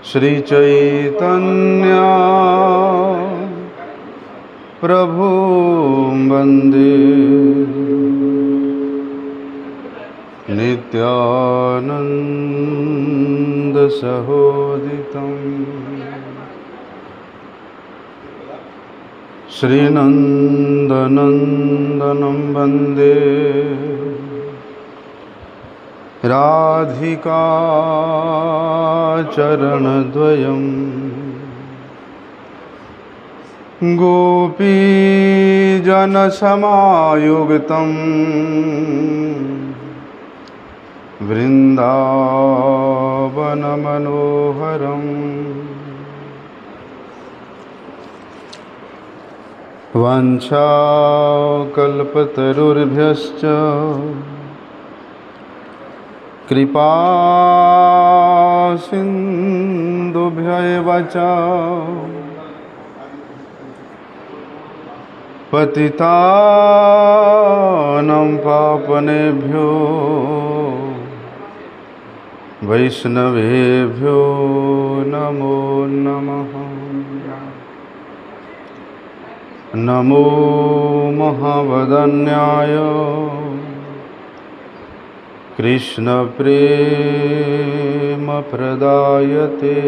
श्री चैतन्य प्रभु वंदे नित्यानंद सहोदितं श्रीनंदनंदनं वंदे राधिका चरणद्वयं गोपीजनसमायुक्तं वृन्दावनमनोहरम् वाञ्छाकल्पतरुर्भ्यश्च कृपा सिन्धुभ्यैव च पतितानां पावनेभ्यो वैष्णवेभ्यो नमो नमः। नमो महावदन्याय कृष्ण प्रेम प्रदायते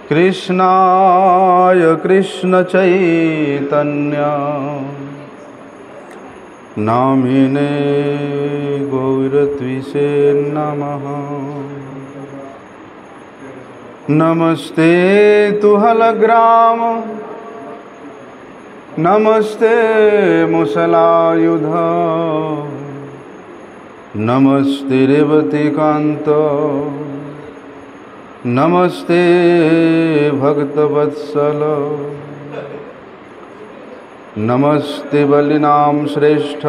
कृष्णाय कृष्ण चैतन्य नामिने गौरत्विषे नमः। नमस्ते तुहलग्राम नमस्ते मुसलायुध नमस्ते रेवतीकांत नमस्ते भक्तवत्सल नमस्ते बलिनाम श्रेष्ठ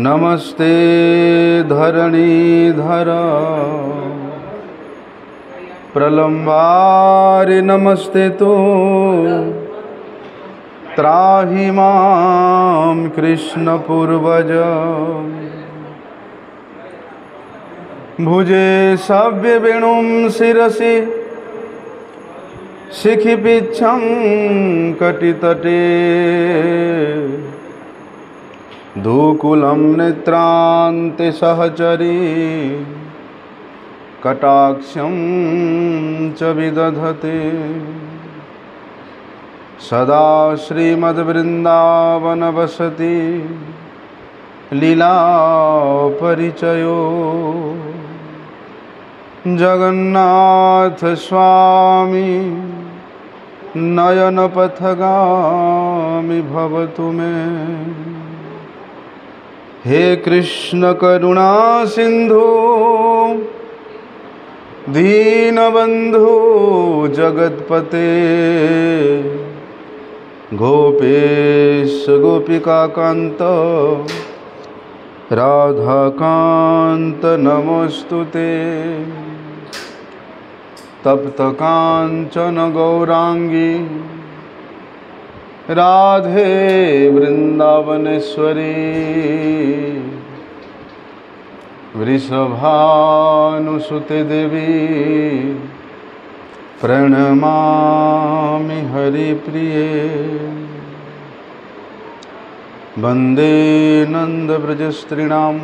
नमस्ते धरणीधर प्रलंबारि नमस्ते तो त्राहि मां कृष्ण पूर्वज भुजे सव्य वेणुं शिरसि शिखिपिच्छं कटितटे धूकुलं नेत्रान्ते सहचरी कटाक्षं च विदधते सदा श्रीमद्वृन्दावनवसति लीला परिचयो जगन्नाथ स्वामी नयन पथगामी भवतु मे। हे कृष्ण करुणा सिंधु दीनबंधु जगतपते गोपेश गोपिकाकांत राधाकांत नमोस्तुते। तप्त कांचन गौरांगी राधे वृंदावनेश्वरी वृषभानुसुते देवी प्रणमामि हरिप्रिये। वन्दे नन्दव्रजस्त्रीणां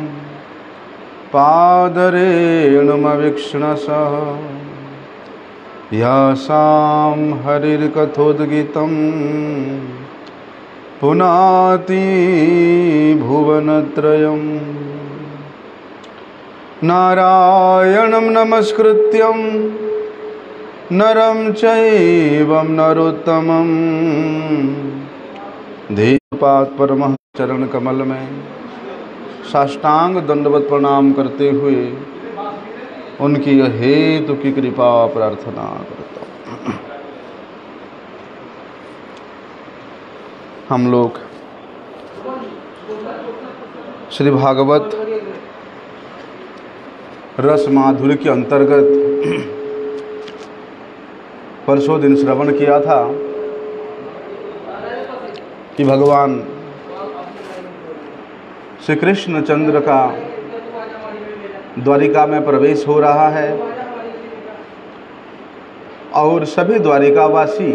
पादरेणुमवीक्ष्णसः यासां हरिर्कथोद्गीतं पुनाति भुवनत्रयम्। नारायणं नमस्कृत्यं नरं चैव नरोत्तमं देवपाद परमः चरण कमल में साष्टांग दंडवत प्रणाम करते हुए उनकी हेतु की कृपा प्रार्थना करता हूँ। हम लोग श्री भागवत रस माधुर्य के अंतर्गत परसों दिन श्रवण किया था कि भगवान श्री कृष्ण चंद्र का द्वारिका में प्रवेश हो रहा है और सभी द्वारिकावासी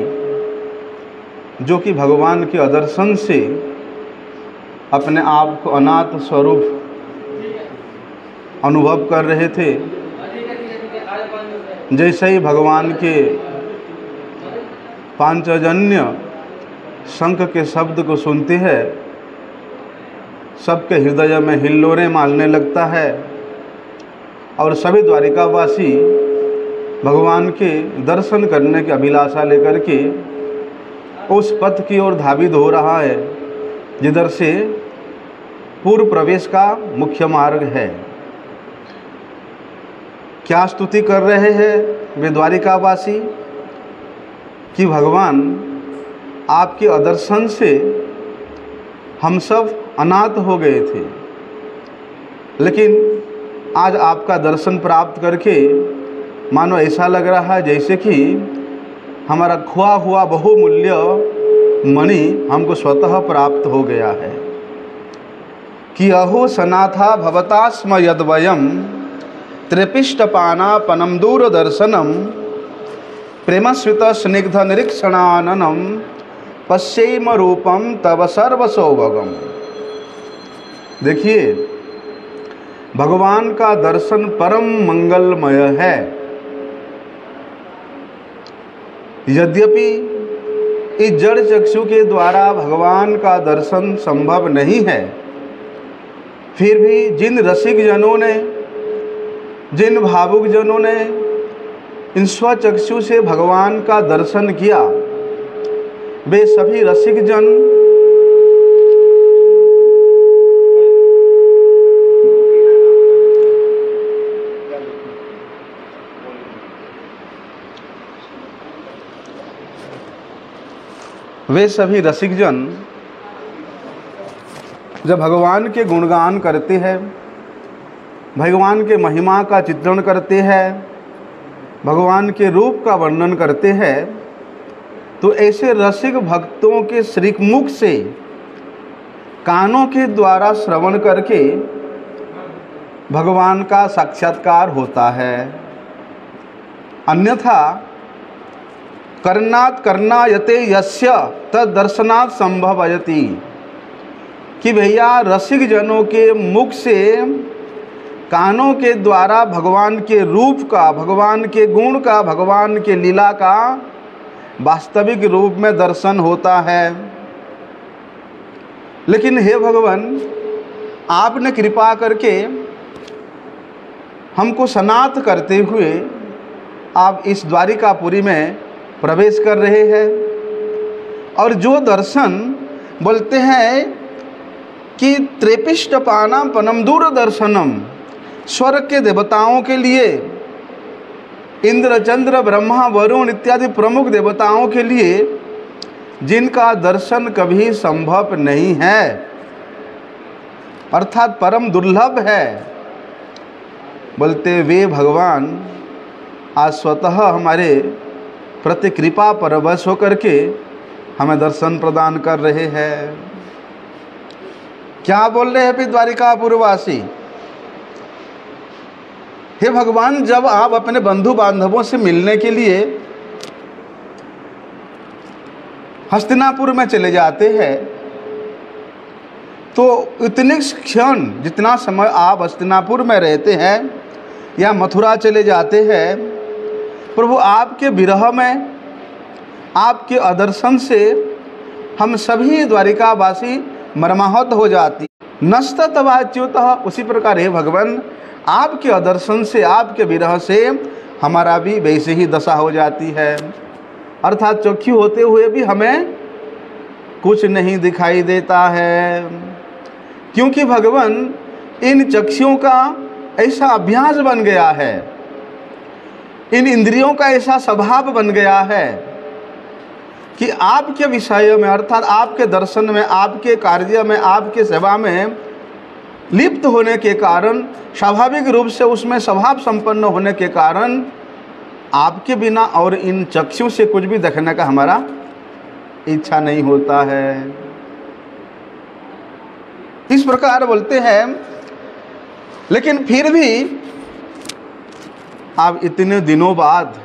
जो कि भगवान के दर्शन से अपने आप को अनाथ स्वरूप अनुभव कर रहे थे, जैसे ही भगवान के पांचजन्य शंख के शब्द को सुनते हैं, सबके हृदय में हिल्लोरें मारने लगता है और सभी द्वारिकावासी भगवान के दर्शन करने की अभिलाषा लेकर के उस पथ की ओर धावित हो रहा है जिधर से पूर्व प्रवेश का मुख्य मार्ग है। क्या स्तुति कर रहे हैं वे द्वारिकावासी कि भगवान आपके अदर्शन से हम सब अनाथ हो गए थे, लेकिन आज आपका दर्शन प्राप्त करके मानो ऐसा लग रहा है जैसे कि हमारा खोआ हुआ बहुमूल्य मणि हमको स्वतः प्राप्त हो गया है। कि अहो सनाथा भवता स्म यद्वयम् त्रिपिष्टपानापनम दूरदर्शनम प्रेमस्वित स्निग्ध निरीक्षणाननम पश्येम रूपम तव सर्वसौभगम। देखिए, भगवान का दर्शन परम मंगलमय है। यद्यपि इस जड़ चक्षु के द्वारा भगवान का दर्शन संभव नहीं है, फिर भी जिन रसिक जनों ने, जिन भावुक जनों ने इन स्वचक्षु से भगवान का दर्शन किया, वे सभी रसिक जन जब भगवान के गुणगान करते हैं, भगवान के महिमा का चित्रण करते हैं, भगवान के रूप का वर्णन करते हैं, तो ऐसे रसिक भक्तों के श्रीमुख से कानों के द्वारा श्रवण करके भगवान का साक्षात्कार होता है। अन्यथा कर्णात् कर्णायते यस्य तद दर्शनात् संभवयति, कि भैया रसिक जनों के मुख से कानों के द्वारा भगवान के रूप का, भगवान के गुण का, भगवान के लीला का वास्तविक रूप में दर्शन होता है। लेकिन हे भगवान, आपने कृपा करके हमको सनाथ करते हुए आप इस द्वारिकापुरी में प्रवेश कर रहे हैं, और जो दर्शन बोलते हैं कि त्रिपिष्टपानापनम दूरदर्शनम, स्वर्ग के देवताओं के लिए, इंद्र चंद्र ब्रह्मा वरुण इत्यादि प्रमुख देवताओं के लिए जिनका दर्शन कभी संभव नहीं है, अर्थात परम दुर्लभ है, बोलते वे भगवान आज स्वतः हमारे प्रति कृपा परवश होकर के हमें दर्शन प्रदान कर रहे हैं। क्या बोल रहे हैं द्वारिकापुरवासी? हे भगवान, जब आप अपने बंधु बांधवों से मिलने के लिए हस्तिनापुर में चले जाते हैं, तो इतने क्षण जितना समय आप हस्तिनापुर में रहते हैं या मथुरा चले जाते हैं, प्रभु आपके विरह में, आपके अदर्शन से हम सभी द्वारिकावासी मर्माहत हो जाती। नष्ट तवाच्युतः, उसी प्रकार हे भगवान, आपके अदर्शन से, आपके विरह से हमारा भी वैसे ही दशा हो जाती है। अर्थात चक्षु होते हुए भी हमें कुछ नहीं दिखाई देता है, क्योंकि भगवान इन चक्षुओं का ऐसा अभ्यास बन गया है, इन इंद्रियों का ऐसा स्वभाव बन गया है कि आपके विषय में, अर्थात आपके दर्शन में, आपके कार्य में, आपके सेवा में लिप्त होने के कारण, स्वाभाविक रूप से उसमें स्वभाव संपन्न होने के कारण आपके बिना और इन चक्षु से कुछ भी देखने का हमारा इच्छा नहीं होता है। इस प्रकार बोलते हैं लेकिन फिर भी आप इतने दिनों बाद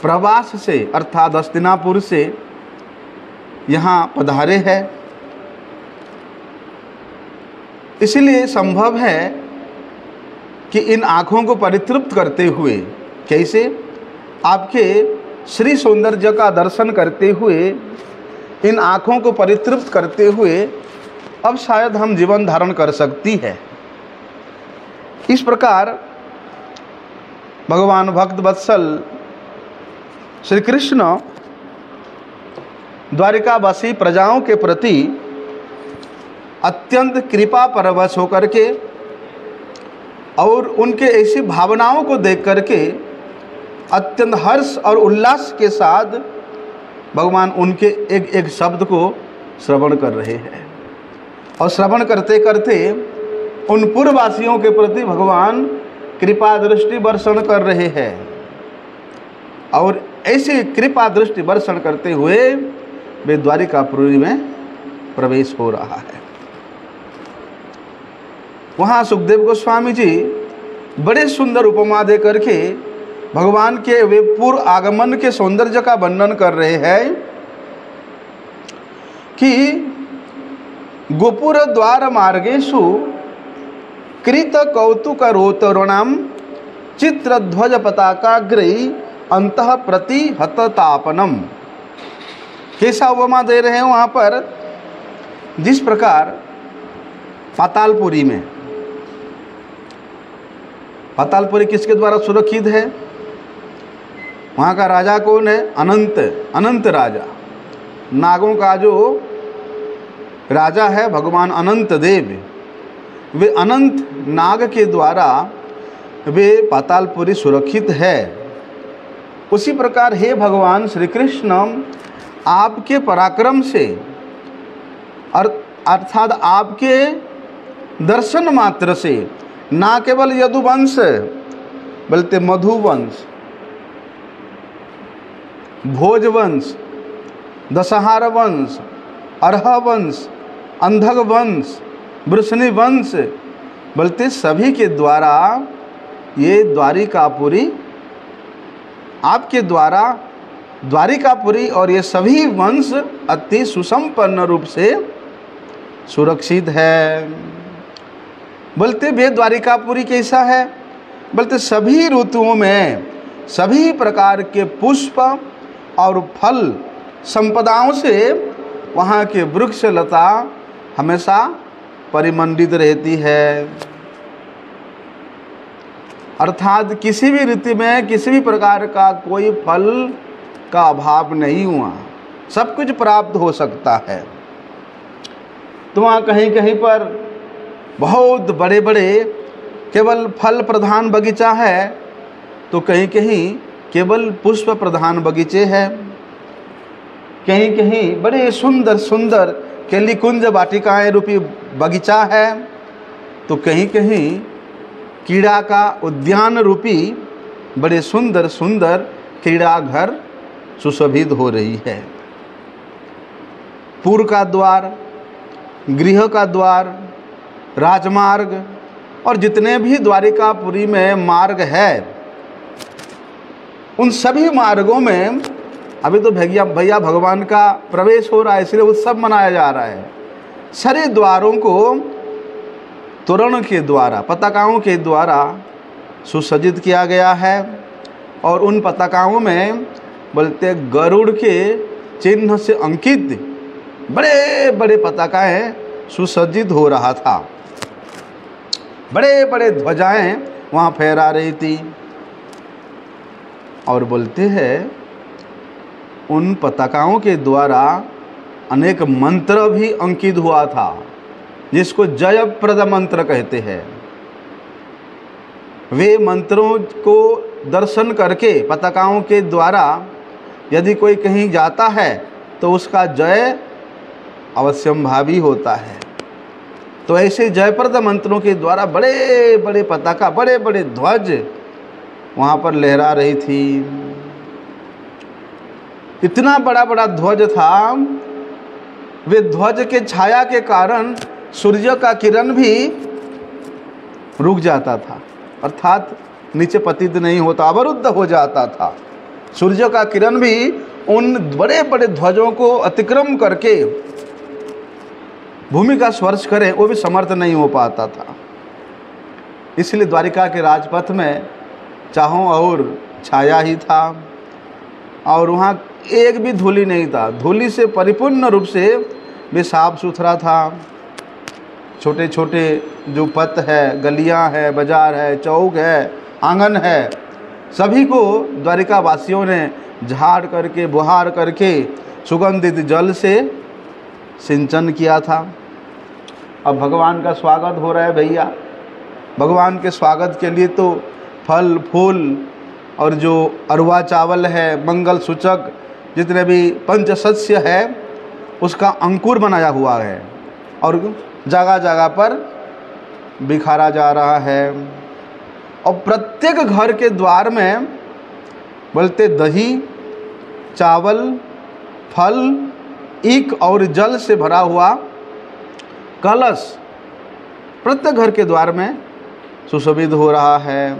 प्रवास से अर्थात हस्तिनापुर से यहाँ पधारे हैं, इसलिए संभव है कि इन आँखों को परितृप्त करते हुए, कैसे, आपके श्री सौंदर्य का दर्शन करते हुए, इन आँखों को परितृप्त करते हुए अब शायद हम जीवन धारण कर सकती है। इस प्रकार भगवान भक्त वत्सल श्री कृष्ण द्वारिकावासी प्रजाओं के प्रति अत्यंत कृपा परवश होकर के और उनके ऐसी भावनाओं को देख करके अत्यंत हर्ष और उल्लास के साथ भगवान उनके एक एक शब्द को श्रवण कर रहे हैं। और श्रवण करते करते उन पूर्ववासियों के प्रति भगवान कृपा दृष्टि वर्षण कर रहे हैं। और ऐसे कृपा दृष्टि वर्षण करते हुए वे द्वारिकापुरी में प्रवेश हो रहा है। वहाँ सुखदेव गोस्वामी जी बड़े सुंदर उपमा दे करके भगवान के वे पूर्व आगमन के सौंदर्य का वर्णन कर रहे हैं कि गोपुर द्वार मार्गेषु कृत कौतुक रोतरुणाम चित्र ध्वज पताकाग्रही अंतः प्रति हततापनम। कैसा उपमा दे रहे हैं वहाँ पर, जिस प्रकार पातालपुरी में, पातालपुरी किसके द्वारा सुरक्षित है? वहाँ का राजा कौन है? अनंत, अनंत राजा, नागों का जो राजा है भगवान अनंत देव, वे अनंत नाग के द्वारा वे पातालपुरी सुरक्षित है। उसी प्रकार हे भगवान श्री कृष्ण, आपके पराक्रम से अर्थात आपके दर्शन मात्र से ना केवल यदुवंश बल्कि मधुवंश, भोजवंश, दशहार वंश, अर्ह वंश, अंधक वंश, वृषणी वंश बल्कि सभी के द्वारा ये द्वारिकापुरी, आपके द्वारा द्वारिकापुरी और ये सभी वंश अति सुसंपन्न रूप से सुरक्षित है। बोलते वे द्वारिकापुरी कैसा है? बोलते सभी ऋतुओं में सभी प्रकार के पुष्प और फल संपदाओं से वहाँ के वृक्ष लता हमेशा परिमंडित रहती है। अर्थात किसी भी ऋतु में किसी भी प्रकार का कोई फल का अभाव नहीं हुआ, सब कुछ प्राप्त हो सकता है। तो वहाँ कहीं कहीं पर बहुत बड़े बड़े केवल फल प्रधान बगीचा है, तो कहीं कहीं केवल पुष्प प्रधान बगीचे हैं, कहीं कहीं बड़े सुंदर सुंदर केलीकुंज वाटिकाएं रूपी बगीचा है, तो कहीं कहीं क्रीड़ा का उद्यान रूपी बड़े सुंदर सुंदर क्रीड़ा घर सुशोभित हो रही है। पूर्व का द्वार, गृह का द्वार, राजमार्ग और जितने भी द्वारिकापुरी में मार्ग है, उन सभी मार्गों में अभी तो भैया भगवान का प्रवेश हो रहा है, इसलिए उत्सव मनाया जा रहा है। सारे द्वारों को तोरण के द्वारा, पताकाओं के द्वारा सुसज्जित किया गया है और उन पताकाओं में बोलते गरुड़ के चिन्ह से अंकित बड़े बड़े पताकाएं सुसज्जित हो रहा था, बड़े बड़े ध्वजाएं वहाँ फहरा रही थी। और बोलते हैं उन पताकाओं के द्वारा अनेक मंत्र भी अंकित हुआ था, जिसको जयप्रद मंत्र कहते हैं। वे मंत्रों को दर्शन करके पताकाओं के द्वारा यदि कोई कहीं जाता है तो उसका जय अवश्यंभावी होता है। तो ऐसे जयप्रद मंत्रों के द्वारा बड़े बड़े पताका, बड़े बड़े ध्वज वहाँ पर लहरा रही थी। इतना बड़ा बड़ा ध्वज था, वे ध्वज के छाया के कारण सूर्य का किरण भी रुक जाता था, अर्थात नीचे पतित नहीं होता, अवरुद्ध हो जाता था। सूर्य का किरण भी उन बड़े बड़े ध्वजों को अतिक्रम करके भूमि का स्पर्श करे, वो भी समर्थ नहीं हो पाता था। इसलिए द्वारिका के राजपथ में चाहों और छाया ही था, और वहाँ एक भी धूलि नहीं था। धूलि से परिपूर्ण रूप से भी साफ सुथरा था। छोटे छोटे जो पथ है, गलियाँ है, बाजार है, चौक है, आंगन है, सभी को द्वारिका वासियों ने झाड़ करके, बुहार करके, सुगंधित जल से सिंचन किया था। अब भगवान का स्वागत हो रहा है भैया। भगवान के स्वागत के लिए तो फल फूल और जो अरवा चावल है, मंगल सूचक जितने भी पंचशस्य है, उसका अंकुर बनाया हुआ है और जगह जगह पर बिखारा जा रहा है। और प्रत्येक घर के द्वार में बोलते दही, चावल, फल, ईख और जल से भरा हुआ कलश प्रत्येक घर के द्वार में सुशोभित हो रहा है।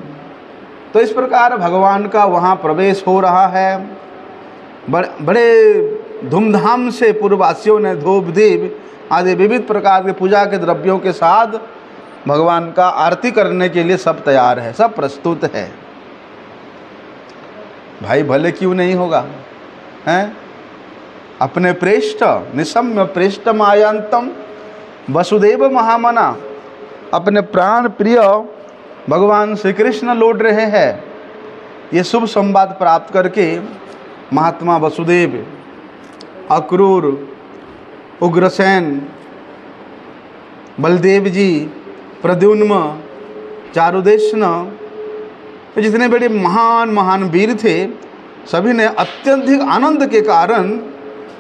तो इस प्रकार भगवान का वहाँ प्रवेश हो रहा है। बड़े धूमधाम से पूर्ववासियों ने धूप दीप आदि विविध प्रकार के पूजा के द्रव्यों के साथ भगवान का आरती करने के लिए सब तैयार है, सब प्रस्तुत है। भाई भले क्यों नहीं होगा, हैं? अपने प्रेष्ठ निशम्य प्रेष्ठ मायांतम वसुदेव महामना, अपने प्राण प्रिय भगवान श्री कृष्ण लौट रहे हैं। ये शुभ संवाद प्राप्त करके महात्मा वसुदेव, अक्रूर, उग्रसेन, बलदेव जी, प्रद्युम्न, चारुदेशन, जितने बड़े महान महान वीर थे, सभी ने अत्यधिक आनंद के कारण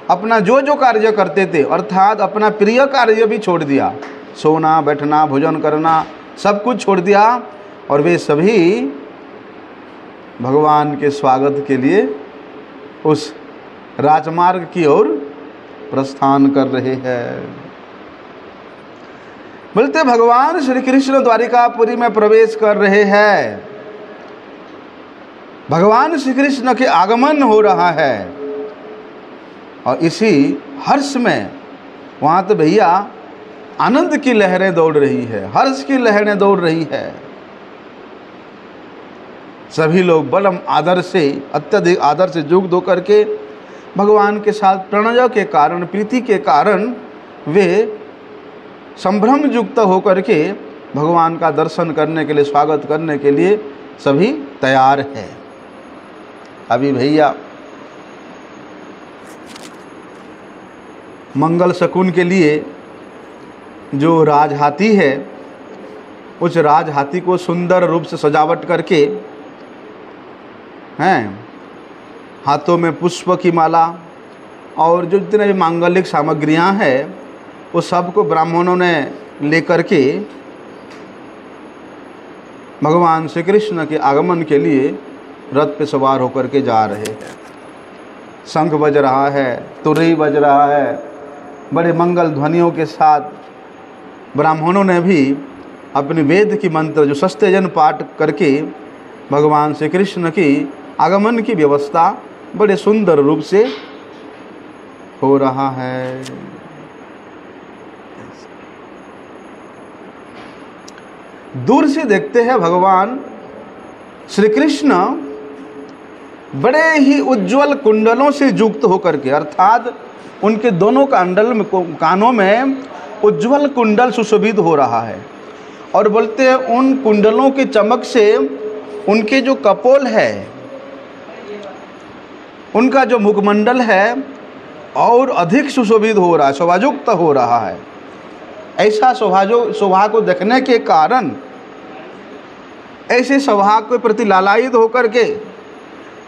अपना जो जो कार्य करते थे, अर्थात अपना प्रिय कार्य भी छोड़ दिया। सोना, बैठना, भोजन करना, सब कुछ छोड़ दिया और वे सभी भगवान के स्वागत के लिए उस राजमार्ग की ओर प्रस्थान कर रहे हैं। बोलते भगवान श्री कृष्ण द्वारिकापुरी में प्रवेश कर रहे हैं। भगवान श्री कृष्ण के आगमन हो रहा है और इसी हर्ष में वहाँ तो भैया आनंद की लहरें दौड़ रही है, हर्ष की लहरें दौड़ रही है। सभी लोग बड़म आदर से, अत्यधिक आदर से जुग दो करके भगवान के साथ प्रणय के कारण, प्रीति के कारण वे संभ्रम युक्त होकर के भगवान का दर्शन करने के लिए, स्वागत करने के लिए सभी तैयार हैं। अभी भैया मंगल शकुन के लिए जो राजहाथी है, उस राजहाथी को सुंदर रूप से सजावट करके हैं, हाथों में पुष्प की माला और जो जितने भी मांगलिक सामग्रियां हैं, वो सबको ब्राह्मणों ने लेकर के भगवान श्री कृष्ण के आगमन के लिए रथ पे सवार होकर के जा रहे हैं। शंख बज रहा है, तुरही बज रहा है, बड़े मंगल ध्वनियों के साथ ब्राह्मणों ने भी अपने वेद की मंत्र जो शस्त्रजन पाठ करके भगवान श्री कृष्ण की आगमन की व्यवस्था बड़े सुंदर रूप से हो रहा है। दूर से देखते हैं भगवान श्री कृष्ण बड़े ही उज्जवल कुंडलों से युक्त होकर के, अर्थात उनके दोनों कानों में उज्जवल कुंडल सुशोभित हो रहा है। और बोलते हैं उन कुंडलों के चमक से उनके जो कपोल है, उनका जो मुखमंडल है और अधिक सुशोभित हो रहा है, शोभायुक्त हो रहा है। ऐसा शोभा को देखने के कारण, ऐसे शोभा के प्रति लालायित होकर के,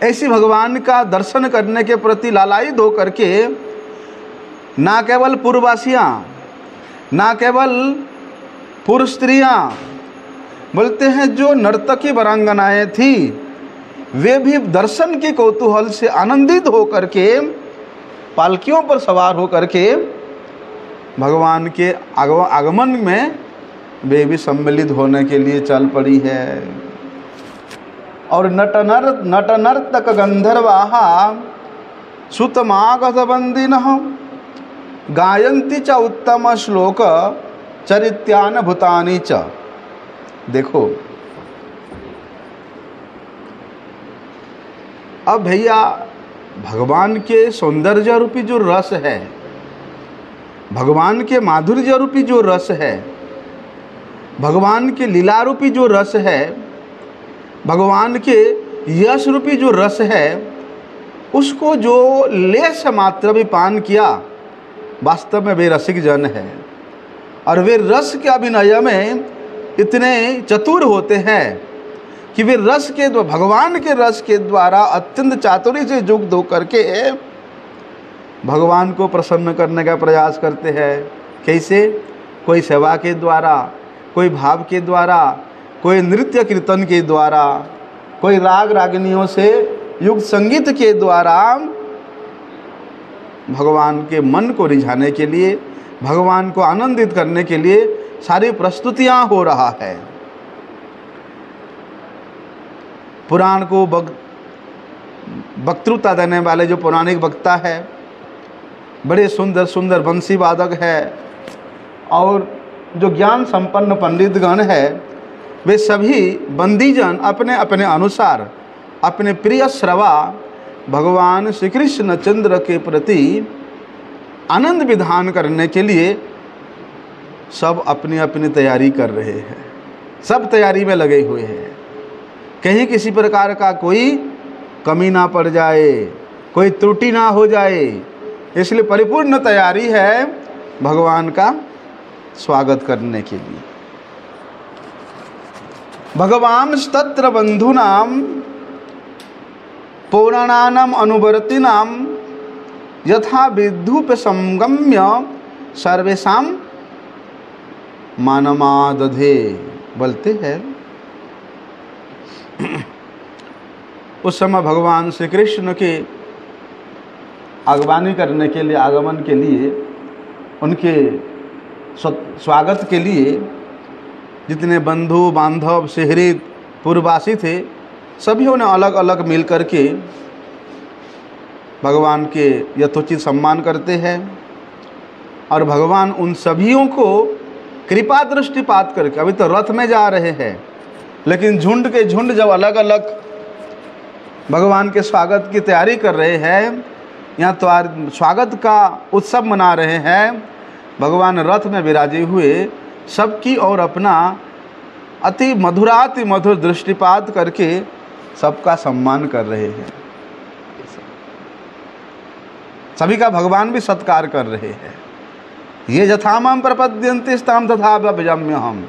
ऐसी भगवान का दर्शन करने के प्रति लालायित होकर के ना केवल पूर्ववासियाँ, ना केवल पुरुष स्त्रियाँ, बोलते हैं जो नर्तकी वरांगनाएँ थी, वे भी दर्शन के कौतूहल से आनंदित होकर के पालकियों पर सवार होकर के भगवान के आगमन में वे भी सम्मिलित होने के लिए चल पड़ी है। और नट नर्तक गंधर्वाहा सुतमागध बंदिनः गायन्ति च उत्तम श्लोक चरित्यान भूतानि च। देखो अब भैया, भगवान के सौंदर्य रूपी जो रस है, भगवान के माधुर्य रूपी जो रस है, भगवान के लीला रूपी जो रस है, भगवान के यश रूपी जो रस है, उसको जो लेश मात्र भी पान किया, वास्तव में वे रसिक जन है। और वे रस के अभिनय में इतने चतुर होते हैं कि वे रस के भगवान के रस के द्वारा अत्यंत चातुर्य से युक्त होकर के भगवान को प्रसन्न करने का प्रयास करते हैं। कैसे? कोई सेवा के द्वारा, कोई भाव के द्वारा, कोई नृत्य कीर्तन के द्वारा, कोई राग रागिनियों से युक्त संगीत के द्वारा भगवान के मन को रिझाने के लिए, भगवान को आनंदित करने के लिए सारी प्रस्तुतियां हो रहा है। पुराण को वक्तृता देने वाले जो पौराणिक वक्ता है, बड़े सुंदर सुंदर वंशी वादक है, और जो ज्ञान संपन्न पंडितगण है, वे सभी बंदीजन अपने अपने अनुसार अपने प्रिय श्रवा भगवान श्री कृष्ण चंद्र के प्रति आनंद विधान करने के लिए सब अपनी अपनी तैयारी कर रहे हैं। सब तैयारी में लगे हुए हैं, कहीं किसी प्रकार का कोई कमी ना पड़ जाए, कोई त्रुटि ना हो जाए, इसलिए परिपूर्ण तैयारी है भगवान का स्वागत करने के लिए। भगवान तत्र बंधूनाम पौराणानाम अनुवर्तिनाम यथा विद्युप संगम्य सर्वेषां मानमादधे। बोलते हैं उस समय भगवान श्री कृष्ण के आगवानी करने के लिए, आगमन के लिए, उनके स्वागत के लिए जितने बंधु बांधव शहरीत पूर्ववासी थे, सभी ने अलग अलग मिल कर के भगवान के यथोचित सम्मान करते हैं। और भगवान उन सभियों को कृपा दृष्टिपात करके, अभी तो रथ में जा रहे हैं, लेकिन झुंड के झुंड जब अलग अलग भगवान के स्वागत की तैयारी कर रहे हैं, यहाँ तो स्वागत का उत्सव मना रहे हैं, भगवान रथ में विराजे हुए सबकी और अपना अति मधुराति मधुर दृष्टिपात करके सबका सम्मान कर रहे हैं। सभी का भगवान भी सत्कार कर रहे हैं। ये यथामाम प्रपद्यन्ते ताम तथा भजाम्यहम्।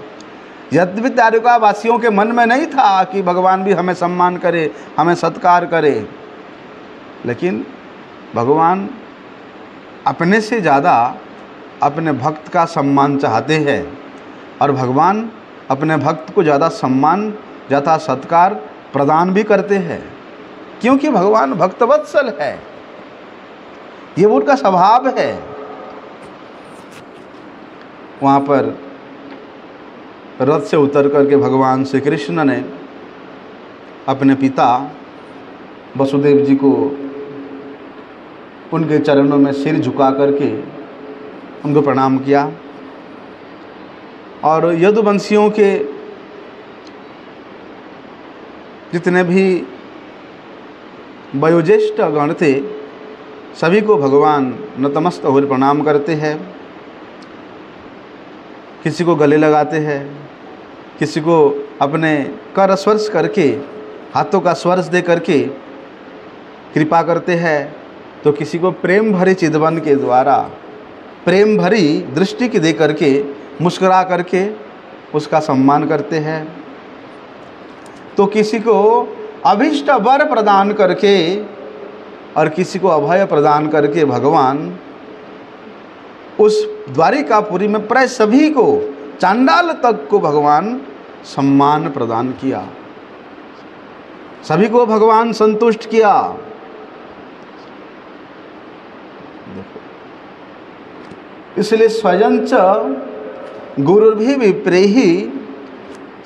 यद्यपि द्वारिका वासियों के मन में नहीं था कि भगवान भी हमें सम्मान करे, हमें सत्कार करे, लेकिन भगवान अपने से ज़्यादा अपने भक्त का सम्मान चाहते हैं, और भगवान अपने भक्त को ज़्यादा सम्मान, ज़्यादा सत्कार प्रदान भी करते हैं, क्योंकि भगवान भक्तवत्सल है, ये उनका स्वभाव है। वहाँ पर रथ से उतर करके भगवान श्री कृष्ण ने अपने पिता वसुदेव जी को उनके चरणों में सिर झुका करके उनको प्रणाम किया, और यदुवंशियों के जितने भी वयोज्येष्ठ गण थे, सभी को भगवान नतमस्तक होकर प्रणाम करते हैं। किसी को गले लगाते हैं, किसी को अपने कर स्पर्श करके, हाथों का स्पर्श दे करके कृपा करते हैं, तो किसी को प्रेम भरे चितवन के द्वारा प्रेम भरी दृष्टि की दे करके मुस्कुरा करके उसका सम्मान करते हैं, तो किसी को अभीष्ट वर प्रदान करके और किसी को अभय प्रदान करके भगवान उस द्वारिकापुरी में प्राय सभी को, चांडाल तक को भगवान सम्मान प्रदान किया, सभी को भगवान संतुष्ट किया। इसलिए स्वयं च गुरुर्भि विप्रेहि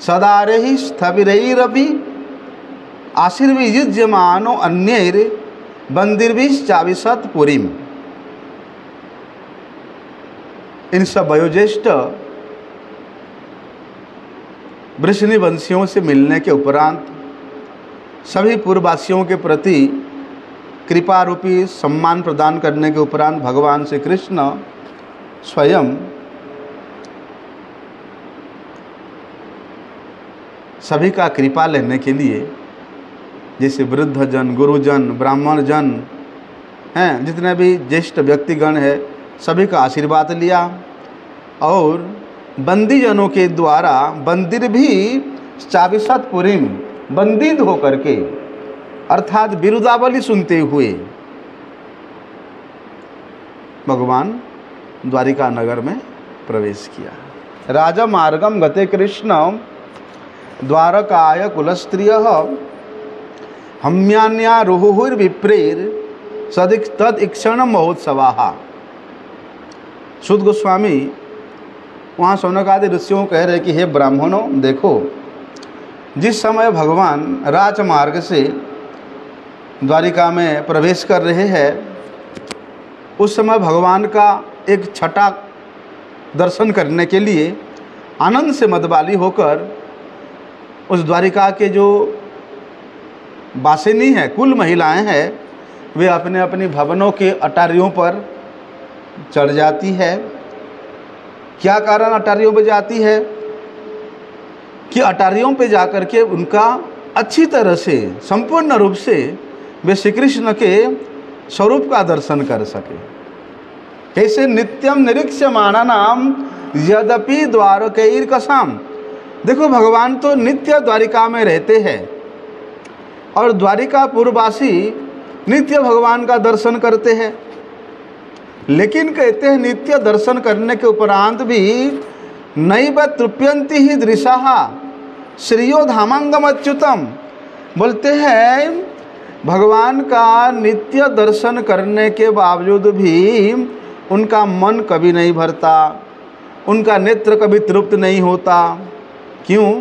सदारहि स्थविरैरपि आशीर्वियुज्यमानो अन्यैर बंदिर्भिश्चाविशत पुरीम। इन सब वयोज्येष्ठ वृषनिवंशियों से मिलने के उपरांत सभी पूर्ववासियों के प्रति कृपा रूपी सम्मान प्रदान करने के उपरांत भगवान श्री कृष्ण स्वयं सभी का कृपा लेने के लिए, जैसे वृद्ध जन, गुरुजन, ब्राह्मण जन हैं, जितने भी ज्येष्ठ व्यक्तिगण है, सभी का आशीर्वाद लिया और बंदी जनों के द्वारा बंदिर भी चाविशत पुरीम, बंदित होकर के अर्थात बिरुदावली सुनते हुए भगवान द्वारिका नगर में प्रवेश किया। राजा मार्गम गते कृष्ण द्वारकाय कुलस्त्रियः हम्यान्यारुहुर्विप्रेर सदिक तद इक्षण महोत्सवाः। शुद्ध गोस्वामी वहाँ शौनकादि ऋषियों कह रहे कि हे ब्राह्मणों, देखो जिस समय भगवान राजमार्ग से द्वारिका में प्रवेश कर रहे हैं, उस समय भगवान का एक छठा दर्शन करने के लिए आनंद से मदवाली होकर उस द्वारिका के जो वासिनी हैं, कुल महिलाएं हैं, वे अपने अपनी भवनों के अटारियों पर चढ़ जाती है। क्या कारण अटारियों पर जाती है कि अटारियों पे जाकर के उनका अच्छी तरह से संपूर्ण रूप से वे श्री कृष्ण के स्वरूप का दर्शन कर सके। कैसे? नित्यम निरीक्ष्यमाणा नाम यद्यपि द्वारकैर्कसाम। देखो, भगवान तो नित्य द्वारिका में रहते हैं और द्वारिका पूर्ववासी नित्य भगवान का दर्शन करते हैं, लेकिन कहते हैं नित्य दर्शन करने के उपरांत भी नैव तृप्यन्ति ही दृशाः श्रियो धामांगम अच्युतम। बोलते हैं भगवान का नित्य दर्शन करने के बावजूद भी उनका मन कभी नहीं भरता, उनका नेत्र कभी तृप्त नहीं होता। क्यों?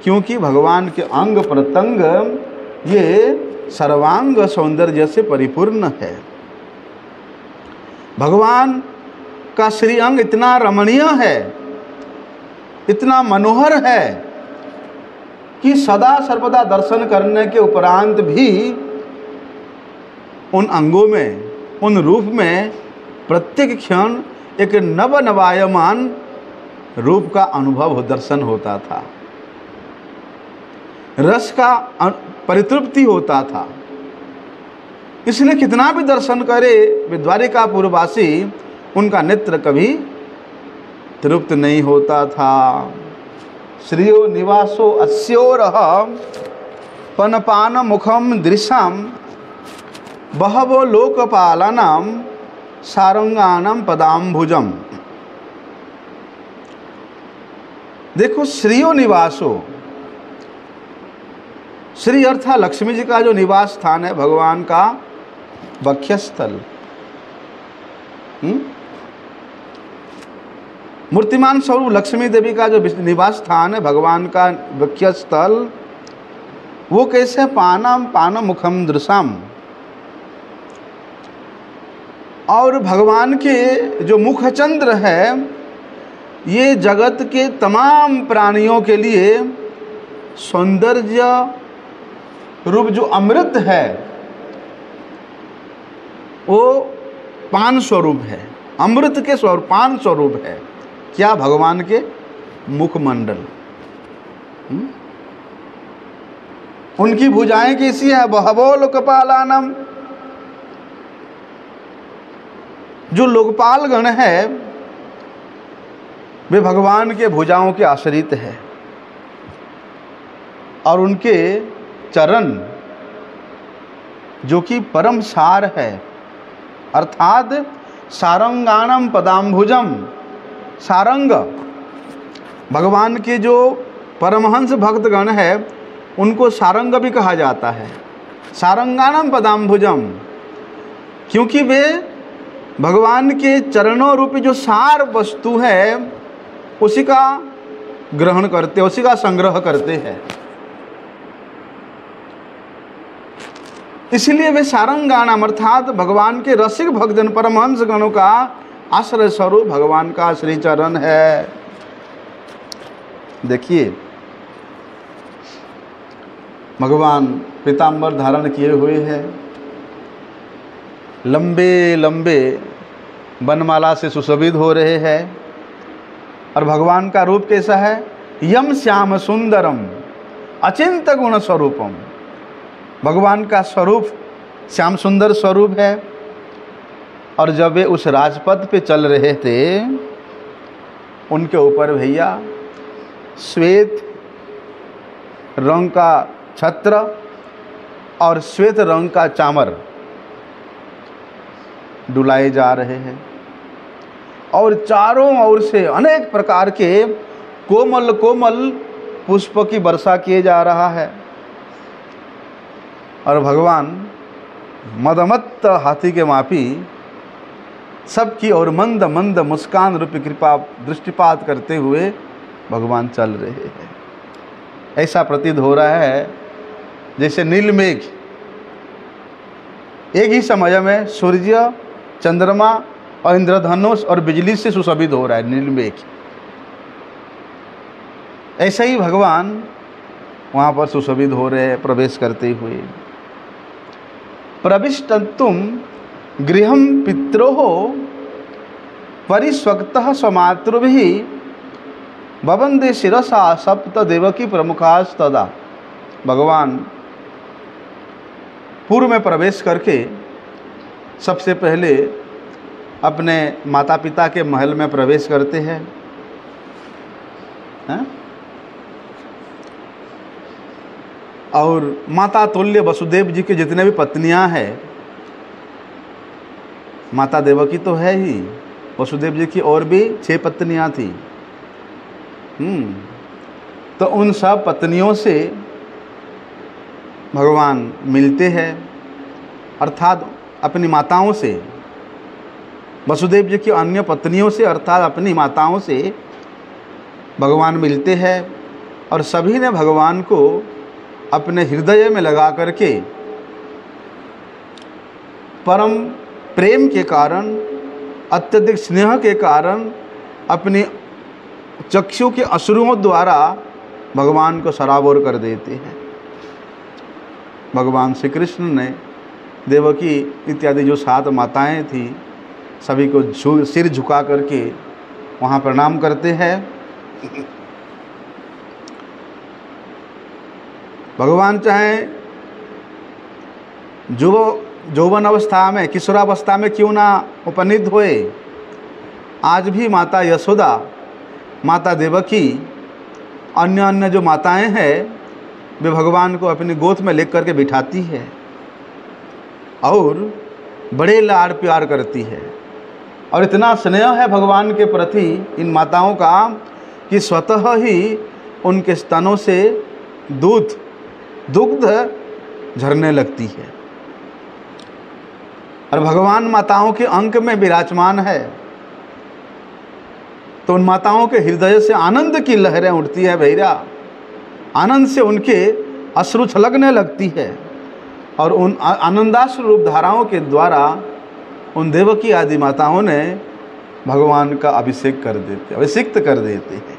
क्योंकि भगवान के अंग प्रत्यंग ये सर्वांग सौंदर्य से परिपूर्ण है। भगवान का श्री अंग इतना रमणीय है, इतना मनोहर है कि सदा सर्वदा दर्शन करने के उपरांत भी उन अंगों में, उन रूप में प्रत्येक क्षण एक नव नवायमान रूप का अनुभव दर्शन होता था, रस का परितृप्ति होता था। इसलिए कितना भी दर्शन करे वे द्वारिका पूर्ववासी, उनका नेत्र कभी तृप्त नहीं होता था। श्रियो निवासो अस्योरह पनपान मुखम दृशाम बहवो लोकपालानाम सारंगानाम पदाम्भुजम। देखो, श्रियो निवासो, श्री अर्थात लक्ष्मी जी का जो निवास स्थान है, भगवान का वक्षस्थल, मूर्तिमान स्वरूप लक्ष्मी देवी का जो निवास स्थान है, भगवान का वक्षस्थल, वो कैसे? पानम पान मुखम दृशाम। और भगवान के जो मुखचंद्र है, ये जगत के तमाम प्राणियों के लिए सौंदर्य रूप जो अमृत है, वो पान स्वरूप है, अमृत के स्वरूप, पान स्वरूप है। क्या? भगवान के मुखमंडल। उनकी भुजाएं कैसी है? बहवो लोकपालानम। जो लोकपाल गण है वे भगवान के भुजाओं के आश्रित है और उनके चरण जो कि परम सार है, अर्थात सारंगाणम पदाम्भुजम। सारंग, भगवान के जो परमहंस भक्तगण है उनको सारंग भी कहा जाता है। सारंगाणम पदाम्भुजम, क्योंकि वे भगवान के चरणों रूपी जो सार वस्तु है उसी का ग्रहण करते, उसी का संग्रह करते हैं। इसलिए वे सारंगाणाम अर्थात भगवान के रसिक भक्तजन परमहंस गणों का आश्रय स्वरूप भगवान का श्री चरण है। देखिए, भगवान पीताम्बर धारण किए हुए हैं, लंबे लंबे वनमाला से सुशोभित हो रहे हैं। और भगवान का रूप कैसा है? यम श्याम सुंदरम अचिंत गुण स्वरूपम। भगवान का स्वरूप श्याम सुंदर स्वरूप है। और जब वे उस राजपथ पे चल रहे थे, उनके ऊपर भैया श्वेत रंग का छत्र और श्वेत रंग का चामर डुलाए जा रहे हैं, और चारों ओर से अनेक प्रकार के कोमल कोमल पुष्प की वर्षा किए जा रहा है। और भगवान मदमत्त हाथी के मापी सबकी ओर मंद मंद मुस्कान रूपी कृपा दृष्टिपात करते हुए भगवान चल रहे हैं। ऐसा प्रतीत हो रहा है जैसे नीलमेघ एक ही समय में सूर्य, चंद्रमा और इंद्रधनुष और बिजली से सुशोभित हो रहा है नीलमेघ। ऐसे ही भगवान वहाँ पर सुशोभित हो रहे हैं प्रवेश करते हुए। प्रविष्टंतुम गृहं पित्रोः परिस्वक्तः स्वमातृभिः भवन्ते शिरसा सप्त देवकी प्रमुखास्तदा। भगवान पूर्व में प्रवेश करके सबसे पहले अपने माता पिता के महल में प्रवेश करते हैं, और माता तुल्य वसुदेव जी के जितने भी पत्नियां हैं, माता देवकी तो है ही, वसुदेव जी की और भी 6 पत्नियां थी। तो उन सब पत्नियों से भगवान मिलते हैं, अर्थात अपनी माताओं से, वसुदेव जी की अन्य पत्नियों से अर्थात अपनी माताओं से भगवान मिलते हैं। और सभी ने भगवान को अपने हृदय में लगा करके परम प्रेम के कारण, अत्यधिक स्नेह के कारण अपनी चक्षु के अश्रुओं द्वारा भगवान को सराबोर कर देते हैं। भगवान श्री कृष्ण ने देवकी इत्यादि जो 7 माताएं थी, सभी को सिर झुका करके वहाँ प्रणाम करते हैं। भगवान चाहे यौवन अवस्था में, किशोरावस्था में क्यों ना उपनीत हुए, आज भी माता यशोदा, माता देवकी, अन्य जो माताएं हैं, वे भगवान को अपनी गोद में लेकर के बिठाती है और बड़े लाड़ प्यार करती है। और इतना स्नेह है भगवान के प्रति इन माताओं का कि स्वतः ही उनके स्तनों से दुग्ध झरने लगती है। और भगवान माताओं के अंक में विराजमान है, तो उन माताओं के हृदय से आनंद की लहरें उठती है भैया। आनंद से उनके अश्रु छलकने लगती है, और उन आनंदाश्रु रूप धाराओं के द्वारा उन देवकी आदि माताओं ने भगवान का अभिषेक कर देते, अभिषिक्त कर देते हैं।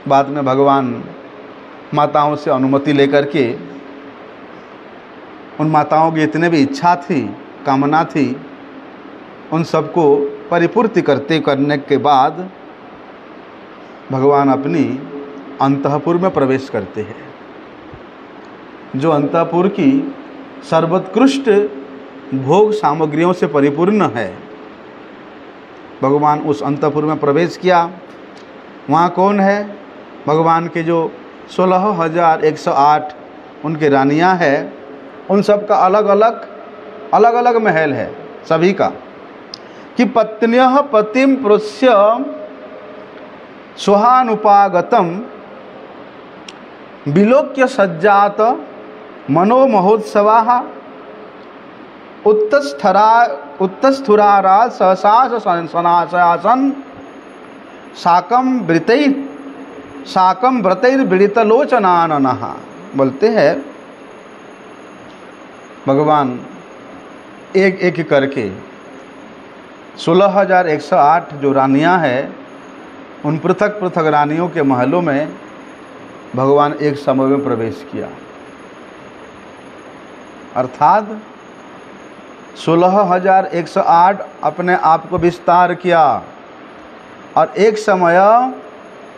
बाद में भगवान माताओं से अनुमति लेकर के, उन माताओं की इतने भी इच्छा थी, कामना थी, उन सबको परिपूर्ति करने के बाद भगवान अपनी अंतःपुर में प्रवेश करते हैं, जो अंतःपुर की सर्वोत्कृष्ट भोग सामग्रियों से परिपूर्ण है। भगवान उस अंतःपुर में प्रवेश किया। वहाँ कौन है? भगवान के जो 16,108 उनके रानियाँ हैं, उन सब का अलग अलग महल है सभी का। कि पत्न्यः पतिम प्रोस्य स्वाहानुपागतम विलोक्य सज्जात मनोमहोत्सवाः उत्तस्थुरारा सहसा सनाशयासन साकम व्रतैर्वृतलोचनाननः, बोलते हैं भगवान एक एक करके 16,108 जो रानियां हैं, उन पृथक पृथक रानियों के महलों में भगवान एक समय में प्रवेश किया। अर्थात 16,108 अपने आप को विस्तार किया और एक समय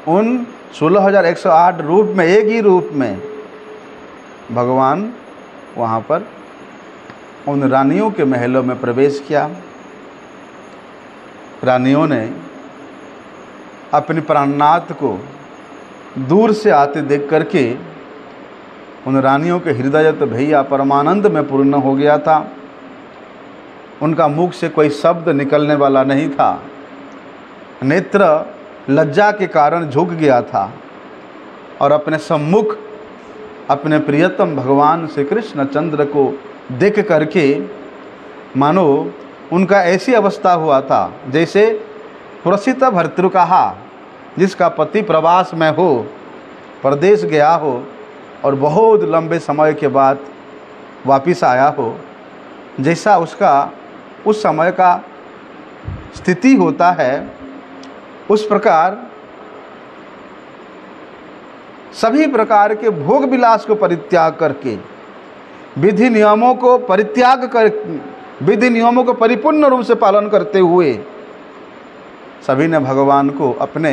उन 16,108 रूप में, एक ही रूप में भगवान वहाँ पर उन रानियों के महलों में प्रवेश किया। रानियों ने अपने प्राणनाथ को दूर से आते देख करके उन रानियों के हृदय तो भैया परमानंद में पूर्ण हो गया था। उनका मुख से कोई शब्द निकलने वाला नहीं था, नेत्र लज्जा के कारण झुक गया था और अपने सम्मुख अपने प्रियतम भगवान श्री कृष्ण चंद्र को देख करके मानो उनका ऐसी अवस्था हुआ था जैसे प्रसिद्ध भर्तृकाहा, जिसका पति प्रवास में हो, परदेश गया हो और बहुत लंबे समय के बाद वापिस आया हो, जैसा उसका उस समय का स्थिति होता है, उस प्रकार सभी प्रकार के भोग विलास को परित्याग करके, विधि नियमों को परित्याग कर, विधि नियमों को परिपूर्ण रूप से पालन करते हुए सभी ने भगवान को अपने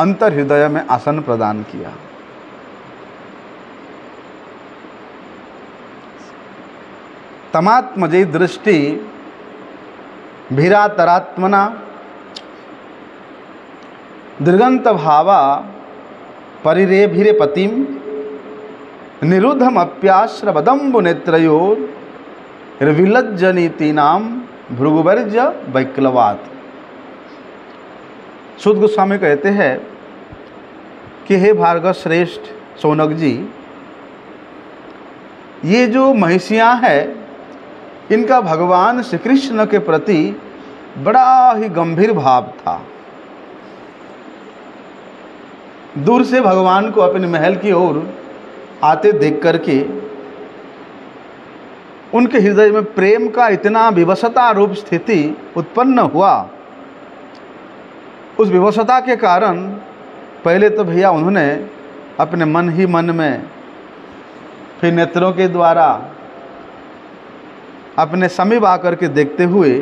अंतर हृदय में आसन प्रदान किया। तमात्मजय दृष्टि भीरातरात्मना दृगंत भावा परिरेभिरे पतिम निरुद्धम अप्याश्रवदम्बु नेत्रयोर विलज्जनीतीनाम भृगुवर्ज वैक्लवात। सुद गोस्वामी कहते हैं कि हे भार्गव श्रेष्ठ शौनक जी, ये जो महिषियाँ हैं, इनका भगवान श्री कृष्ण के प्रति बड़ा ही गंभीर भाव था। दूर से भगवान को अपने महल की ओर आते देख करके उनके हृदय में प्रेम का इतना विवशता रूप स्थिति उत्पन्न हुआ। उस विवशता के कारण पहले तो भैया उन्होंने अपने मन ही मन में, फिर नेत्रों के द्वारा अपने समीप आकर के देखते हुए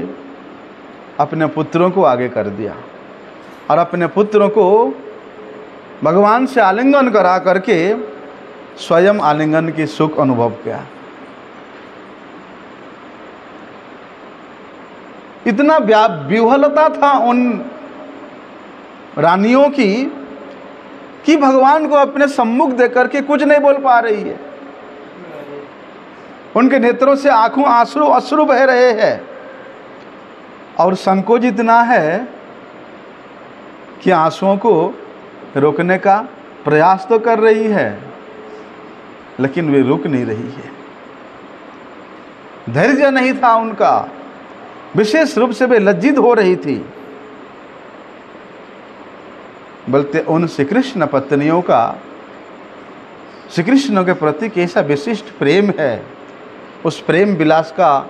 अपने पुत्रों को आगे कर दिया और अपने पुत्रों को भगवान से आलिंगन करा करके स्वयं आलिंगन की सुख अनुभव किया। इतना विह्वलता था उन रानियों की कि भगवान को अपने सम्मुख देकर के कुछ नहीं बोल पा रही है। उनके नेत्रों से आंखों अश्रु बह रहे हैं और संकोच इतना है कि आंसुओं को रोकने का प्रयास तो कर रही है, लेकिन वे रुक नहीं रही है। धैर्य नहीं था उनका, विशेष रूप से वे लज्जित हो रही थी। बोलते उन श्री कृष्ण पत्नियों का श्री कृष्ण के प्रति कैसा विशिष्ट प्रेम है, उस प्रेम विलास का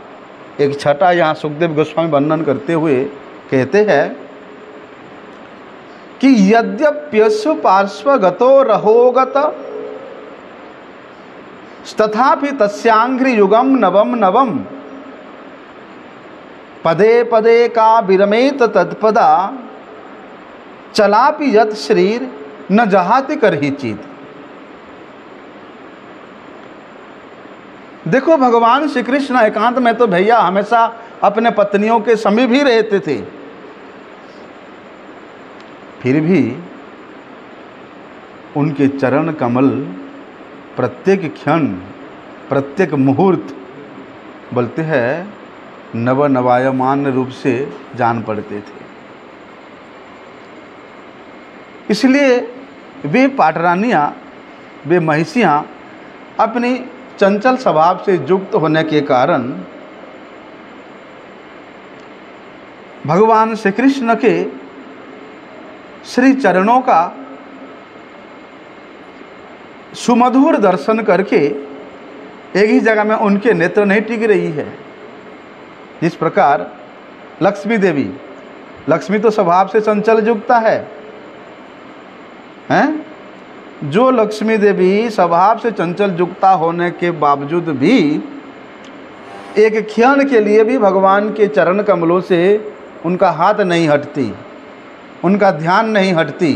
एक छटा यहाँ सुखदेव गोस्वामी वर्णन करते हुए कहते हैं कि यद्यप्यस्व पार्श्वगतो रहोगत तथापि तस्यांघ्रि युगम नवम नवम पदे पदे का विरमेत तत्पदा चलापि यत शरीर न जहाति करहि चित। देखो भगवान श्री कृष्ण एकांत में तो भैया हमेशा अपने पत्नियों के समीप ही रहते थे, फिर भी उनके चरण कमल प्रत्येक क्षण प्रत्येक मुहूर्त बोलते हैं नव नवायमान रूप से जान पड़ते थे। इसलिए वे पाटरानियाँ, वे महिषियाँ अपनी चंचल स्वभाव से युक्त होने के कारण भगवान श्री कृष्ण के श्री चरणों का सुमधुर दर्शन करके एक ही जगह में उनके नेत्र नहीं टिक रही है। जिस प्रकार लक्ष्मी देवी, लक्ष्मी तो स्वभाव से चंचल युक्ता है, हैं? जो लक्ष्मी देवी स्वभाव से चंचल युक्ता होने के बावजूद भी एक क्षण के लिए भी भगवान के चरण कमलों से उनका हाथ नहीं हटती, उनका ध्यान नहीं हटती,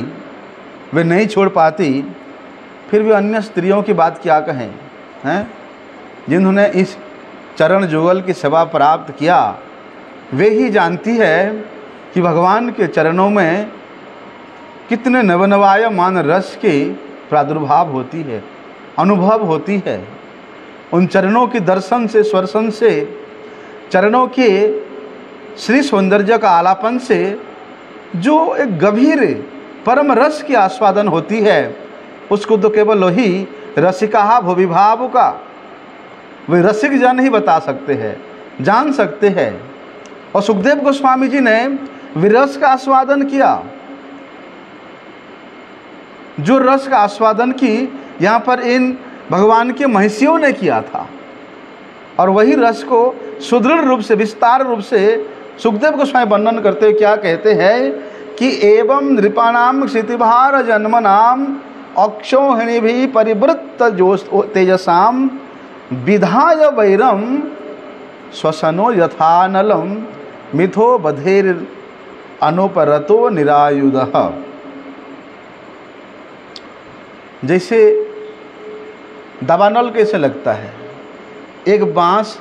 वे नहीं छोड़ पाती, फिर भी अन्य स्त्रियों की बात क्या कहें, हैं? जिन्होंने इस चरण जुगल की सेवा प्राप्त किया, वे ही जानती है कि भगवान के चरणों में कितने नवनवायमान रस के प्रादुर्भाव होती है, अनुभव होती है। उन चरणों के दर्शन से, स्पर्शन से, चरणों के श्री सौंदर्य का आलापन से जो एक गंभीर परम रस की आस्वादन होती है, उसको तो केवल वही रसिका भुविभाव का, वे रसिक जन ही बता सकते हैं, जान सकते हैं। और सुखदेव गोस्वामी जी ने विरस का आस्वादन किया। जो रस का आस्वादन की यहाँ पर इन भगवान के महिषियों ने किया था, और वही रस को सुदृढ़ रूप से, विस्तार रूप से सुखदेव गोस्वामी वर्णन करते हुए क्या कहते हैं कि एवं नृपाणाम क्षितिभार जन्मनाम अक्षोहिणी भी परिवृत्त तेजसाम विधाय वैरम श्वसनो यथानलम मिथो बधेर अनुपरतो निरायुधः। जैसे दावानल कैसे लगता है, एक बांस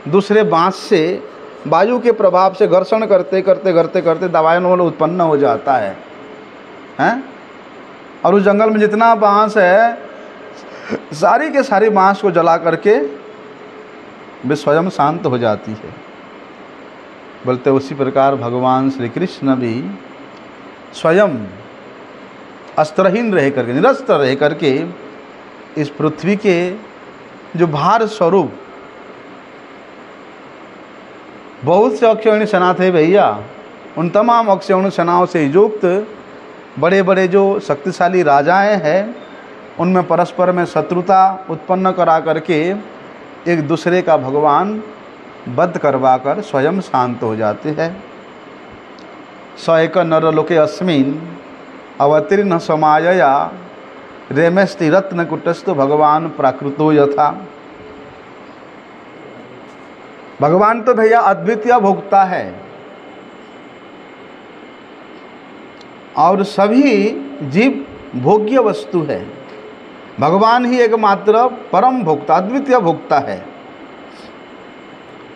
दूसरे बांस से वायु के प्रभाव से घर्षण करते करते दावानल उत्पन्न हो जाता है, हैं? और उस जंगल में जितना बांस है, सारी के सारी बांस को जला करके वे स्वयं शांत हो जाती है। बोलते उसी प्रकार भगवान श्री कृष्ण भी स्वयं अस्त्रहीन रह करके, निरस्त्र रह करके इस पृथ्वी के जो भार स्वरूप बहुत से अक्षौहिणी सेना थे भैया, उन तमाम अक्षौहिणी सेनाओं से युक्त बड़े बड़े जो शक्तिशाली राजाएं हैं, उनमें परस्पर में शत्रुता उत्पन्न करा करके एक दूसरे का भगवान वध करवा कर स्वयं शांत हो जाते हैं। सैक नरलोके अस्मिन् अवतीर्ण समायया रेमेस्ति रत्न कुटस्थो भगवान प्राकृतो यथा। भगवान तो भैया अद्वितीय भोक्ता है, और सभी जीव भोग्य वस्तु है। भगवान ही एकमात्र परम भोक्ता, अद्वितीय भोक्ता है।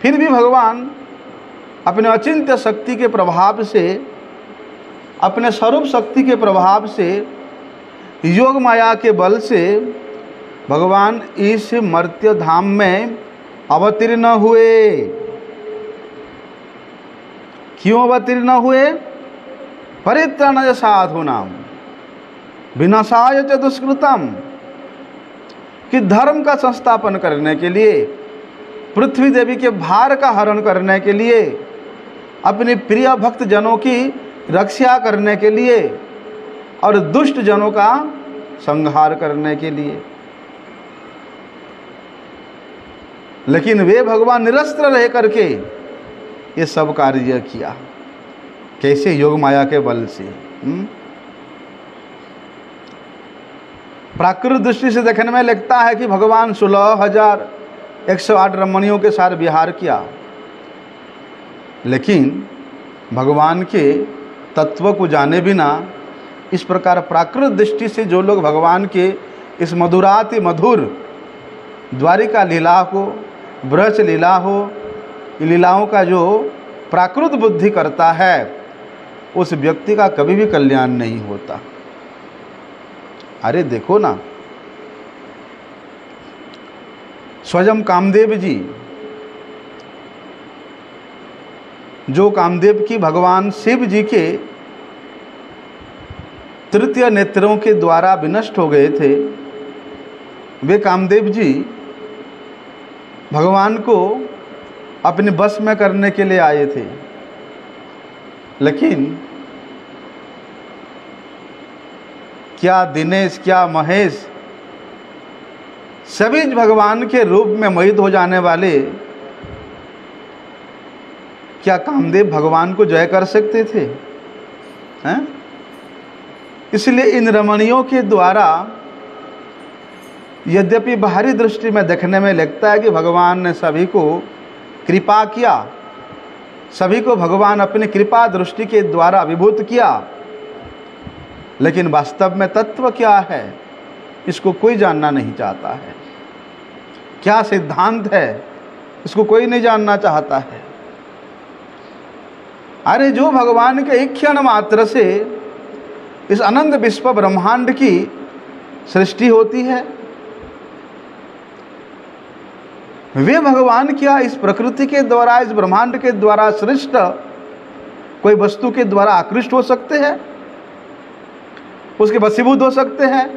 फिर भी भगवान अपने अचिंत्य शक्ति के प्रभाव से, अपने स्वरूप शक्ति के प्रभाव से, योग माया के बल से भगवान इस मर्त्य धाम में अवतीर्ण हुए। क्यों अवतीर्ण हुए? परित्राणाय साधूनाम विनाशाय च दुष्कृतम, कि धर्म का संस्थापन करने के लिए, पृथ्वी देवी के भार का हरण करने के लिए, अपने प्रिय भक्त जनों की रक्षा करने के लिए, और दुष्ट जनों का संहार करने के लिए। लेकिन वे भगवान निरस्त्र रह करके ये सब कार्य किया। कैसे? योग माया के बल से। प्राकृत दृष्टि से देखने में लगता है कि भगवान 16,108 रमणियों के साथ विहार किया, लेकिन भगवान के तत्व को जाने बिना इस प्रकार प्राकृत दृष्टि से जो लोग भगवान के इस मधुराति मधुर द्वारिका लीला को, ब्रज लीला हो, लीलाओं का जो प्राकृत बुद्धि करता है, उस व्यक्ति का कभी भी कल्याण नहीं होता। अरे देखो ना, स्वयं कामदेव जी, जो कामदेव की भगवान शिव जी के तृतीय नेत्रों के द्वारा विनष्ट हो गए थे, वे कामदेव जी भगवान को अपने बस में करने के लिए आए थे। लेकिन क्या दिनेश, क्या महेश, सभी भगवान के रूप में मोहित हो जाने वाले, क्या कामदेव भगवान को जय कर सकते थे? हैं? इसलिए इन रमणियों के द्वारा यद्यपि बाहरी दृष्टि में देखने में लगता है कि भगवान ने सभी को कृपा किया, सभी को भगवान अपनी कृपा दृष्टि के द्वारा विभूत किया, लेकिन वास्तव में तत्व क्या है इसको कोई जानना नहीं चाहता है। क्या सिद्धांत है इसको कोई नहीं जानना चाहता है। अरे जो भगवान के एक क्षण मात्र से इस अनंत विश्व ब्रह्मांड की सृष्टि होती है, वे भगवान क्या इस प्रकृति के द्वारा, इस ब्रह्मांड के द्वारा सृष्ट कोई वस्तु के द्वारा आकृष्ट हो सकते हैं, उसके वशीभूत हो सकते हैं?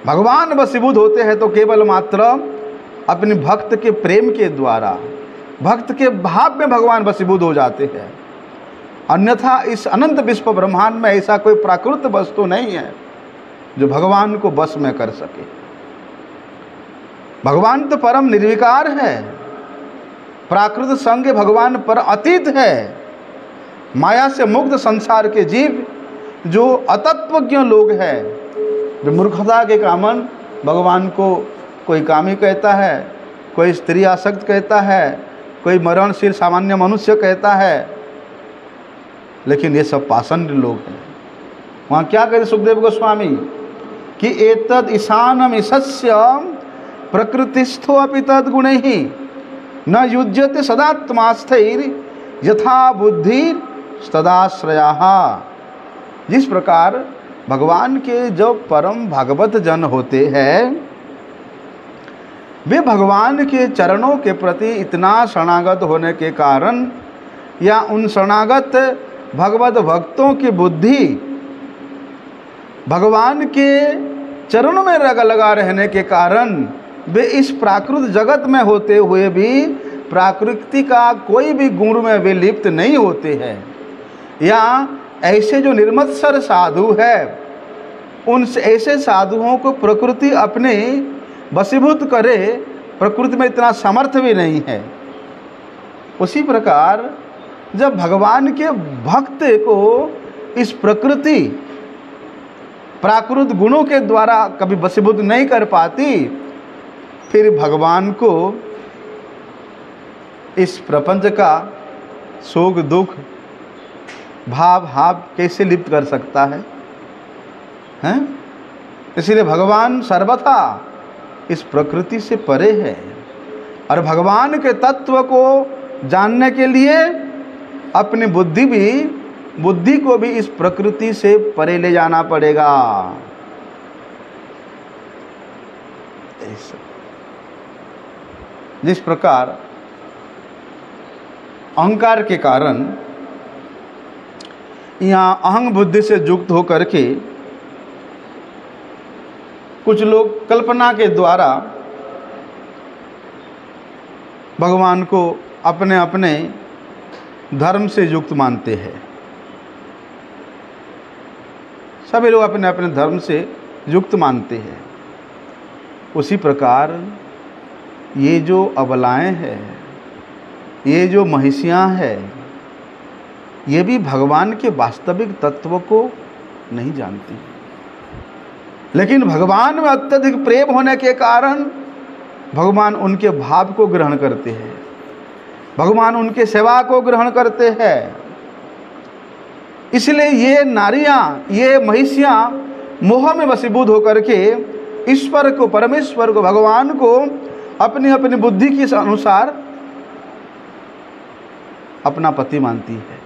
भगवान वशीभूत होते हैं तो केवल मात्र अपने भक्त के प्रेम के द्वारा, भक्त के भाव में भगवान वशीभूत हो जाते हैं। अन्यथा इस अनंत विश्व ब्रह्मांड में ऐसा कोई प्राकृत वस्तु नहीं है जो भगवान को वश में कर सके। भगवान तो परम निर्विकार है, प्राकृत संग भगवान पर अतीत है। माया से मुक्त संसार के जीव जो अतत्वज्ञ लोग हैं, जो मूर्खता के कारण भगवान को कोई कामी कहता है, कोई स्त्री आसक्त कहता है, कोई मरणशील सामान्य मनुष्य कहता है, लेकिन ये सब पाषंड लोग हैं। वहाँ क्या कहते सुखदेव गोस्वामी कि एतद ईशानम ईशस्य प्रकृतिस्थो अपि तद्गुणैहि न युज्यते सदात्मास्थैर यथा बुद्धि तदाश्रयाः। जिस प्रकार भगवान के जो परम भागवत जन होते हैं, वे भगवान के चरणों के प्रति इतना शरणागत होने के कारण या उन शरणागत भगवत भक्तों की बुद्धि भगवान के चरणों में लगा रहने के कारण वे इस प्राकृत जगत में होते हुए भी प्रकृति का कोई भी गुण में वे लिप्त नहीं होते हैं। या ऐसे जो निर्मत्सर साधु है, उन ऐसे साधुओं को प्रकृति अपने वशीभूत करे, प्रकृति में इतना सामर्थ्य भी नहीं है। उसी प्रकार जब भगवान के भक्त को इस प्रकृति प्राकृत गुणों के द्वारा कभी वशीभूत नहीं कर पाती, फिर भगवान को इस प्रपंच का शोक दुख भाव कैसे लिप्त कर सकता है? हैं? इसलिए भगवान सर्वथा इस प्रकृति से परे है, और भगवान के तत्व को जानने के लिए अपनी बुद्धि को भी इस प्रकृति से परे ले जाना पड़ेगा। जिस प्रकार अहंकार के कारण यहाँ अहंग बुद्धि से युक्त होकर के कुछ लोग कल्पना के द्वारा भगवान को अपने अपने धर्म से युक्त मानते हैं। सभी लोग अपने अपने धर्म से युक्त मानते हैं। उसी प्रकार ये जो अबलाएं हैं, ये जो महिषियाँ हैं, ये भी भगवान के वास्तविक तत्व को नहीं जानती, लेकिन भगवान में अत्यधिक प्रेम होने के कारण भगवान उनके भाव को ग्रहण करते हैं, भगवान उनके सेवा को ग्रहण करते हैं। इसलिए ये नारियां, ये महिषियां मोह में वशीभूत होकर के ईश्वर को, परमेश्वर को, भगवान को अपनी अपनी बुद्धि के अनुसार अपना पति मानती है,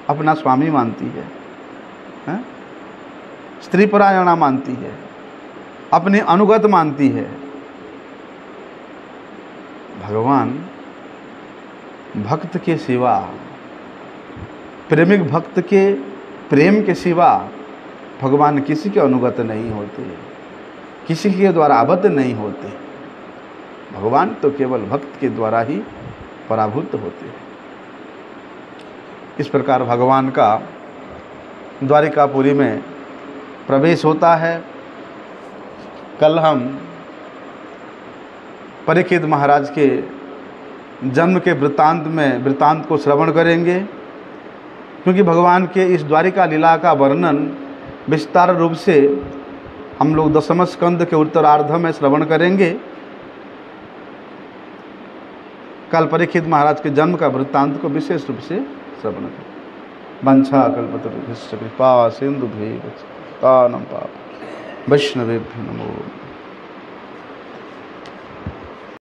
अपना स्वामी मानती है, स्त्री परायणा मानती है, अपने अनुगत मानती है। भगवान भक्त के सिवा, प्रेमिक भक्त के प्रेम के सिवा भगवान किसी के अनुगत नहीं होते, किसी के द्वारा आबद्ध नहीं होते। भगवान तो केवल भक्त के द्वारा ही पराभूत होते हैं। इस प्रकार भगवान का द्वारिकापुरी में प्रवेश होता है। कल हम परीक्षित महाराज के जन्म के वृत्तांत को श्रवण करेंगे, क्योंकि भगवान के इस द्वारिका लीला का वर्णन विस्तार रूप से हम लोग दशम स्कंद के उत्तरार्ध में श्रवण करेंगे। कल परीक्षित महाराज के जन्म का वृत्तांत को विशेष रूप से श्रवण करें। वंशा कल्पतरुभ्यश्च कृपा सिंधुभ्यैव च पतितानां पावनेभ्यो वैष्णवेभ्यो नमो।